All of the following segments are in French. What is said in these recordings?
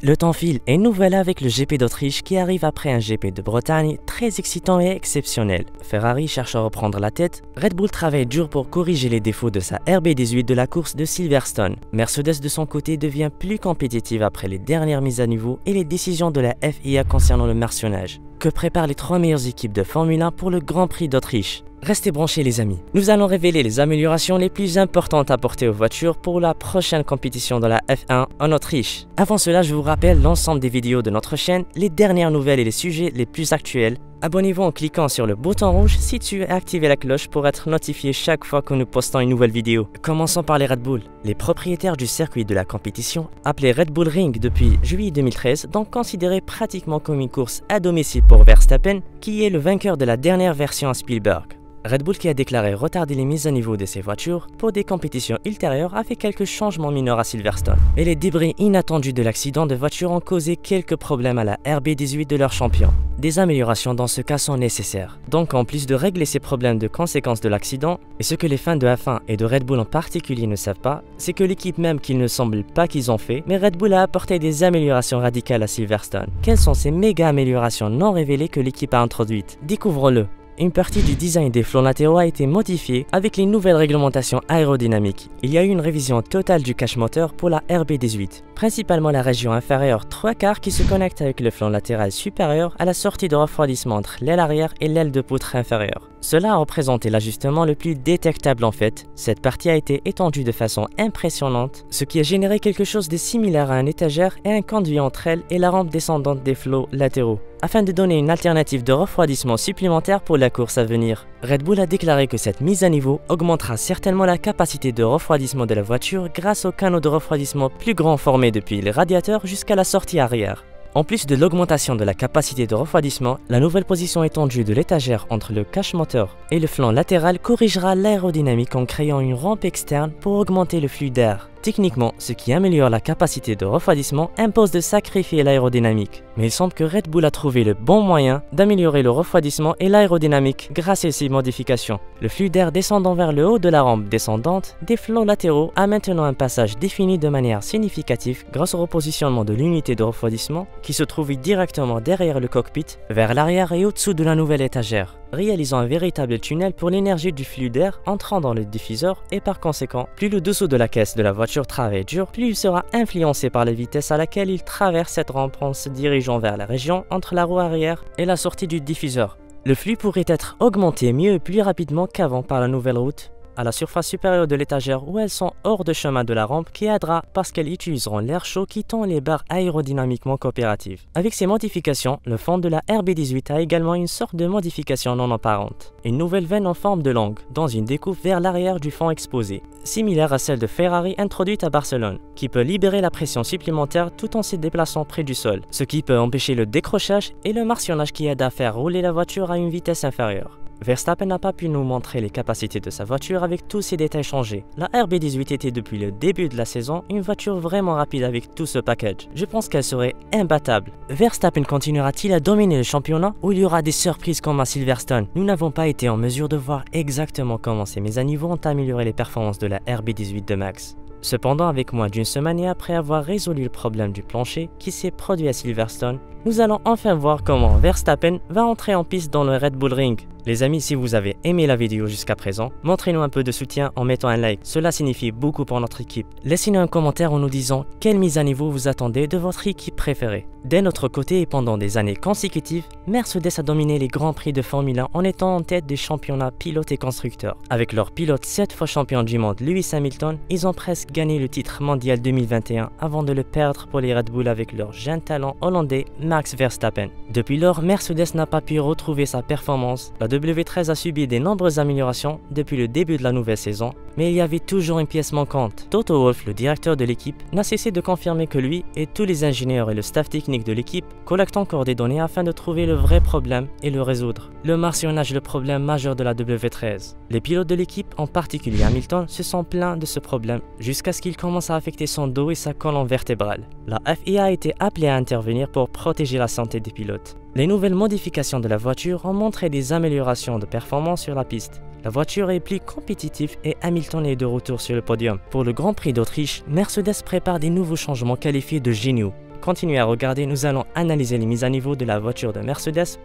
Le temps file et nous voilà avec le GP d'Autriche qui arrive après un GP de Bretagne très excitant et exceptionnel. Ferrari cherche à reprendre la tête, Red Bull travaille dur pour corriger les défauts de sa RB18 de la course de Silverstone. Mercedes de son côté devient plus compétitive après les dernières mises à niveau et les décisions de la FIA concernant le martionnage. Que préparent les trois meilleures équipes de Formule 1 pour le Grand Prix d'Autriche? Restez branchés les amis, nous allons révéler les améliorations les plus importantes apportées aux voitures pour la prochaine compétition de la F1 en Autriche. Avant cela, je vous rappelle l'ensemble des vidéos de notre chaîne, les dernières nouvelles et les sujets les plus actuels. Abonnez-vous en cliquant sur le bouton rouge situé et activez la cloche pour être notifié chaque fois que nous postons une nouvelle vidéo. Commençons par les Red Bull. Les propriétaires du circuit de la compétition, appelé Red Bull Ring depuis juillet 2013, donc considéré pratiquement comme une course à domicile pour Verstappen, qui est le vainqueur de la dernière version à Spielberg. Red Bull qui a déclaré retarder les mises à niveau de ses voitures pour des compétitions ultérieures a fait quelques changements mineurs à Silverstone. Mais les débris inattendus de l'accident de voiture ont causé quelques problèmes à la RB18 de leur champion. Des améliorations dans ce cas sont nécessaires. Donc en plus de régler ces problèmes de conséquences de l'accident, et ce que les fans de F1 et de Red Bull en particulier ne savent pas, c'est que l'équipe même qu'il ne semble pas qu'ils ont fait, mais Red Bull a apporté des améliorations radicales à Silverstone. Quelles sont ces méga améliorations non révélées que l'équipe a introduites? Découvrons-le. Une partie du design des flancs latéraux a été modifiée avec les nouvelles réglementations aérodynamiques. Il y a eu une révision totale du cache moteur pour la RB18, principalement la région inférieure 3/4 qui se connecte avec le flanc latéral supérieur à la sortie de refroidissement entre l'aile arrière et l'aile de poutre inférieure. Cela a représenté l'ajustement le plus détectable en fait. Cette partie a été étendue de façon impressionnante, ce qui a généré quelque chose de similaire à un étagère et un conduit entre elle et la rampe descendante des flots latéraux, afin de donner une alternative de refroidissement supplémentaire pour la course à venir. Red Bull a déclaré que cette mise à niveau augmentera certainement la capacité de refroidissement de la voiture grâce aux canaux de refroidissement plus grands formés depuis les radiateurs jusqu'à la sortie arrière. En plus de l'augmentation de la capacité de refroidissement, la nouvelle position étendue de l'étagère entre le cache moteur et le flanc latéral corrigera l'aérodynamique en créant une rampe externe pour augmenter le flux d'air. Techniquement, ce qui améliore la capacité de refroidissement impose de sacrifier l'aérodynamique. Mais il semble que Red Bull a trouvé le bon moyen d'améliorer le refroidissement et l'aérodynamique grâce à ces modifications. Le flux d'air descendant vers le haut de la rampe descendante des flots latéraux a maintenant un passage défini de manière significative grâce au repositionnement de l'unité de refroidissement qui se trouve directement derrière le cockpit, vers l'arrière et au-dessous de la nouvelle étagère, réalisant un véritable tunnel pour l'énergie du flux d'air entrant dans le diffuseur et par conséquent, plus le dessous de la caisse de la voiture travaille dur, plus il sera influencé par la vitesse à laquelle il traverse cette rampe en se dirigeant vers la région entre la roue arrière et la sortie du diffuseur. Le flux pourrait être augmenté mieux et plus rapidement qu'avant par la nouvelle route à la surface supérieure de l'étagère où elles sont hors de chemin de la rampe qui aidera parce qu'elles utiliseront l'air chaud quittant les barres aérodynamiquement coopératives. Avec ces modifications, le fond de la RB18 a également une sorte de modification non apparente. Une nouvelle veine en forme de langue, dans une découpe vers l'arrière du fond exposé, similaire à celle de Ferrari introduite à Barcelone, qui peut libérer la pression supplémentaire tout en se déplaçant près du sol, ce qui peut empêcher le décrochage et le martionnage qui aide à faire rouler la voiture à une vitesse inférieure. Verstappen n'a pas pu nous montrer les capacités de sa voiture avec tous ces détails changés. La RB18 était depuis le début de la saison une voiture vraiment rapide avec tout ce package. Je pense qu'elle serait imbattable. Verstappen continuera-t-il à dominer le championnat ou il y aura des surprises comme à Silverstone? Nous n'avons pas été en mesure de voir exactement comment ces mises à niveau ont amélioré les performances de la RB18 de Max. Cependant, avec moins d'une semaine et après avoir résolu le problème du plancher qui s'est produit à Silverstone, nous allons enfin voir comment Verstappen va entrer en piste dans le Red Bull Ring. Les amis, si vous avez aimé la vidéo jusqu'à présent, montrez-nous un peu de soutien en mettant un like. Cela signifie beaucoup pour notre équipe. Laissez-nous un commentaire en nous disant quelle mise à niveau vous attendez de votre équipe préférée. D'un autre côté et pendant des années consécutives, Mercedes a dominé les grands prix de Formule 1 en étant en tête des championnats pilotes et constructeurs. Avec leur pilote 7 fois champion du monde Lewis Hamilton, ils ont presque gagné le titre mondial 2021 avant de le perdre pour les Red Bull avec leur jeune talent hollandais Max Verstappen. Depuis lors, Mercedes n'a pas pu retrouver sa performance. La W13 a subi de nombreuses améliorations depuis le début de la nouvelle saison, mais il y avait toujours une pièce manquante. Toto Wolff, le directeur de l'équipe, n'a cessé de confirmer que lui et tous les ingénieurs et le staff technique de l'équipe collectent encore des données afin de trouver le vrai problème et le résoudre. Le martionnage est le problème majeur de la W13. Les pilotes de l'équipe, en particulier Hamilton, se sont plaints de ce problème jusqu'à ce qu'il commence à affecter son dos et sa colonne vertébrale. La FIA a été appelée à intervenir pour protéger la santé des pilotes. Les nouvelles modifications de la voiture ont montré des améliorations de performance sur la piste. La voiture est plus compétitive et Hamilton est de retour sur le podium. Pour le Grand Prix d'Autriche, Mercedes prépare des nouveaux changements qualifiés de géniaux. continuez à regarder, nous allons analyser les mises à niveau de la voiture de Mercedes.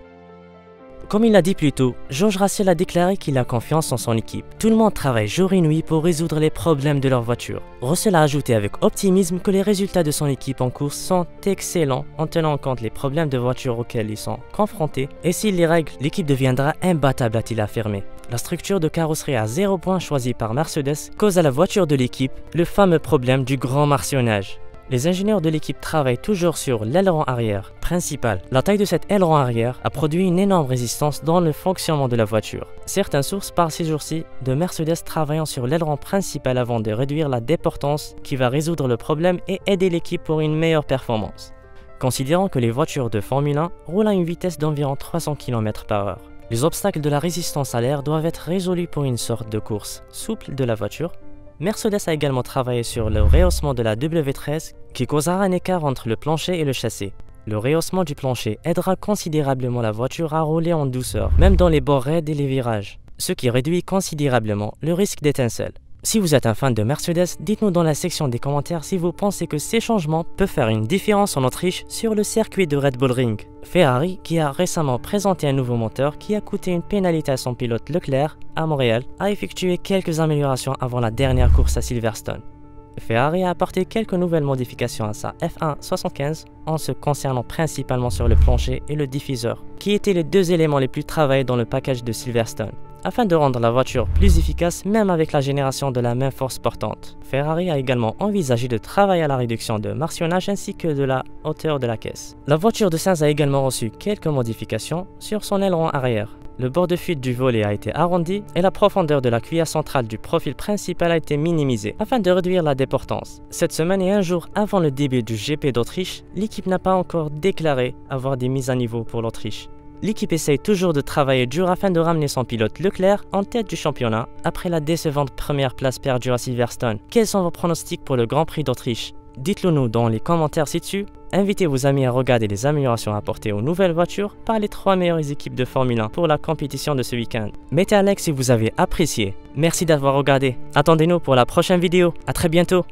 Comme il l'a dit plus tôt, George Russell a déclaré qu'il a confiance en son équipe. Tout le monde travaille jour et nuit pour résoudre les problèmes de leur voiture. Russell a ajouté avec optimisme que les résultats de son équipe en course sont excellents en tenant compte les problèmes de voiture auxquels ils sont confrontés. Et s'il les règle, l'équipe deviendra imbattable, a-t-il affirmé. La structure de carrosserie à 0 point choisie par Mercedes cause à la voiture de l'équipe le fameux problème du grand martionnage. Les ingénieurs de l'équipe travaillent toujours sur l'aileron arrière principal. La taille de cet aileron arrière a produit une énorme résistance dans le fonctionnement de la voiture. Certaines sources parlent ces jours-ci de Mercedes travaillant sur l'aileron principal avant de réduire la déportance qui va résoudre le problème et aider l'équipe pour une meilleure performance. Considérant que les voitures de Formule 1 roulent à une vitesse d'environ 300 km/h. Les obstacles de la résistance à l'air doivent être résolus pour une sorte de course souple de la voiture. Mercedes a également travaillé sur le rehaussement de la W13 qui causera un écart entre le plancher et le châssis. Le rehaussement du plancher aidera considérablement la voiture à rouler en douceur, même dans les bords raides et les virages, ce qui réduit considérablement le risque d'étincelle. Si vous êtes un fan de Mercedes, dites-nous dans la section des commentaires si vous pensez que ces changements peuvent faire une différence en Autriche sur le circuit de Red Bull Ring. Ferrari, qui a récemment présenté un nouveau moteur qui a coûté une pénalité à son pilote Leclerc à Montréal, a effectué quelques améliorations avant la dernière course à Silverstone. Ferrari a apporté quelques nouvelles modifications à sa F1 75 en se concernant principalement sur le plancher et le diffuseur, qui étaient les deux éléments les plus travaillés dans le package de Silverstone, afin de rendre la voiture plus efficace même avec la génération de la même force portante. Ferrari a également envisagé de travailler à la réduction de martionnage ainsi que de la hauteur de la caisse. La voiture de Sainz a également reçu quelques modifications sur son aileron arrière. Le bord de fuite du volet a été arrondi et la profondeur de la cuillère centrale du profil principal a été minimisée afin de réduire la déportance. Cette semaine et un jour avant le début du GP d'Autriche, l'équipe n'a pas encore déclaré avoir des mises à niveau pour l'Autriche. L'équipe essaye toujours de travailler dur afin de ramener son pilote Leclerc en tête du championnat après la décevante première place perdue à Silverstone. Quels sont vos pronostics pour le Grand Prix d'Autriche? Dites-le nous dans les commentaires ci-dessus. Invitez vos amis à regarder les améliorations apportées aux nouvelles voitures par les 3 meilleures équipes de Formule 1 pour la compétition de ce week-end. Mettez un like si vous avez apprécié. Merci d'avoir regardé. Attendez-nous pour la prochaine vidéo. À très bientôt.